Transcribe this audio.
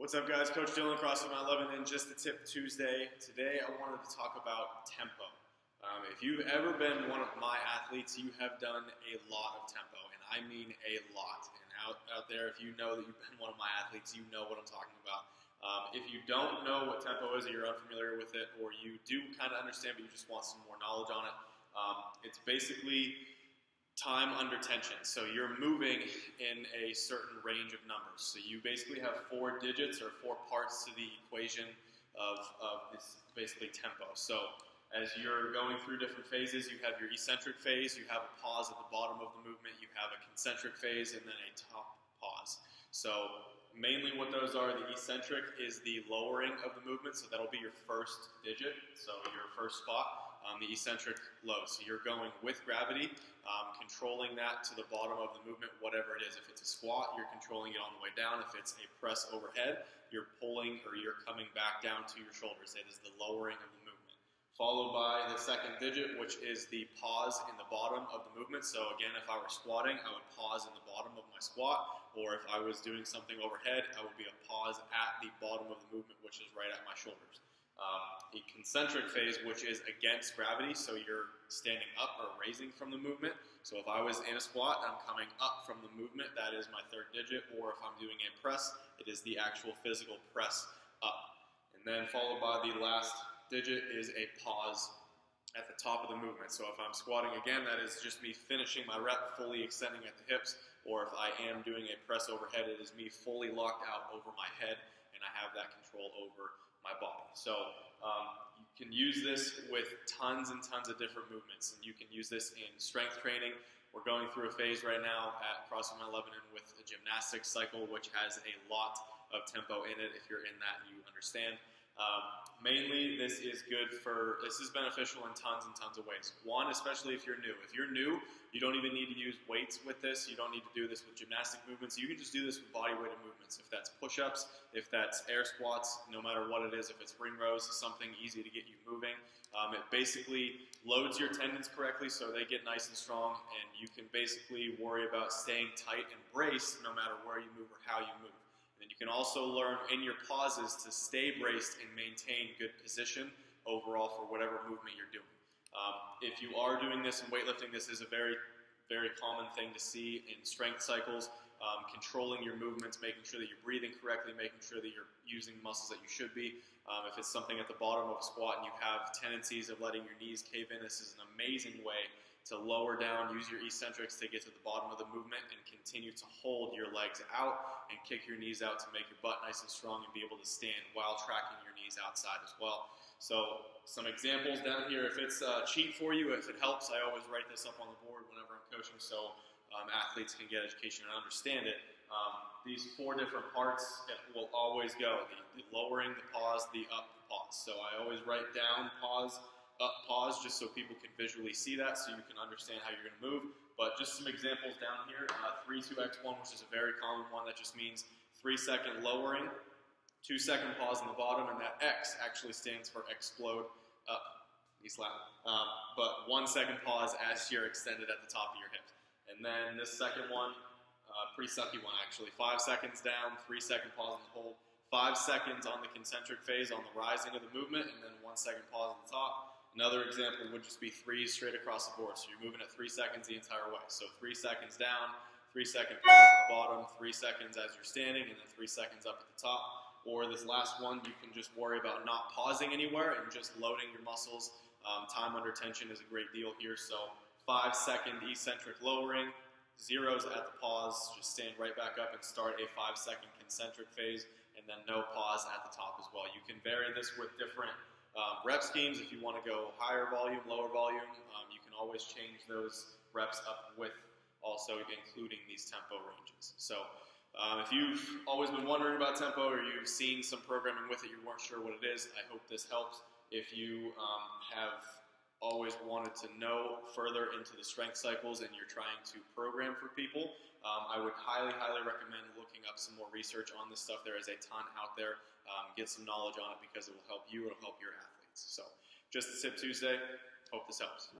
What's up, guys? Coach Dylan, CrossFit Mount Lebanon, Just the Tip Tuesday. Today I wanted to talk about tempo. If you've ever been one of my athletes, you have done a lot of tempo, and I mean a lot. And out there, if you know that you've been one of my athletes, you know what I'm talking about. If you don't know what tempo is, or you're unfamiliar with it, or you do kind of understand but you just want some more knowledge on it, it's basically time under tension. So you're moving in a certain range of numbers. So you basically have 4 digits or 4 parts to the equation of this basically tempo. So as you're going through different phases, you have your eccentric phase, you have a pause at the bottom of the movement, you have a concentric phase, and then a top pause. So mainly what those are, the eccentric is the lowering of the movement, so that'll be your first digit, so your first spot. The eccentric low, so you're going with gravity, controlling that to the bottom of the movement, whatever it is. If it's a squat, you're controlling it on the way down. If it's a press overhead, you're pulling or you're coming back down to your shoulders. It is the lowering of the movement. Followed by the second digit, which is the pause in the bottom of the movement. So again, if I were squatting, I would pause in the bottom of my squat, or if I was doing something overhead, I would be a pause at the bottom of the movement, which is right at my shoulders. The concentric phase, which is against gravity, so you're standing up or raising from the movement. So if I was in a squat and I'm coming up from the movement, that is my third digit, or if I'm doing a press, it is the actual physical press up. And then followed by the last digit is a pause at the top of the movement. So if I'm squatting again, that is just me finishing my rep, fully extending at the hips, or if I am doing a press overhead, it is me fully locked out over my head, and I have that control over my body. So you can use this with tons and tons of different movements, and you can use this in strength training. We're going through a phase right now at CrossFit Mount Lebanon with a gymnastics cycle, which has a lot of tempo in it. If you're in that, you understand. Mainly, this is beneficial in tons and tons of ways. One, especially if you're new. If you're new, you don't even need to use weights with this. You don't need to do this with gymnastic movements. You can just do this with body weighted movements. If that's push-ups, if that's air squats, no matter what it is, if it's ring rows, something easy to get you moving. It basically loads your tendons correctly so they get nice and strong, and you can basically worry about staying tight and braced no matter where you move or how you move. And you can also learn in your pauses to stay braced and maintain good position overall for whatever movement you're doing. If you are doing this in weightlifting, this is a very, very common thing to see in strength cycles. Controlling your movements, making sure that you're breathing correctly, making sure that you're using muscles that you should be. If it's something at the bottom of a squat and you have tendencies of letting your knees cave in, this is an amazing way to lower down, use your eccentrics to get to the bottom of the movement and continue to hold your legs out and kick your knees out to make your butt nice and strong and be able to stand while tracking your knees outside as well. So some examples down here. If it's a cheat for you, if it helps, I always write this up on the board whenever I'm coaching so athletes can get education and understand it. These 4 different parts will always go. The lowering, the pause, the up, the pause. So I always write down pause, up, pause, just so people can visually see that so you can understand how you're going to move. But just some examples down here. 3-2-X1, which is a very common one. That just means 3-second lowering, 2-second pause in the bottom, and that X actually stands for explode up, knee slap. But 1-second pause as you're extended at the top of your hips. And then this second one, pretty sucky one actually. 5 seconds down, 3-second pause and hold. 5 seconds on the concentric phase on the rising of the movement, and then 1-second pause at the top. Another example would just be 3 straight across the board. So you're moving at 3 seconds the entire way. So 3 seconds down, 3-second pause at the bottom, 3 seconds as you're standing, and then 3 seconds up at the top. Or this last one, you can just worry about not pausing anywhere and just loading your muscles. Time under tension is a great deal here. So 5-second eccentric lowering, 0s at the pause, just stand right back up and start a 5-second concentric phase, and then no pause at the top as well. You can vary this with different rep schemes. If you want to go higher volume, lower volume, you can always change those reps up with also including these tempo ranges. So if you've always been wondering about tempo or you've seen some programming with it, you weren't sure what it is, I hope this helps. If you have always wanted to know further into the strength cycles and you're trying to program for people, I would highly, highly recommend looking up some more research on this stuff. There is a ton out there. Get some knowledge on it because it will help you, it will help your athletes. So, Just the Tip Tuesday. Hope this helps.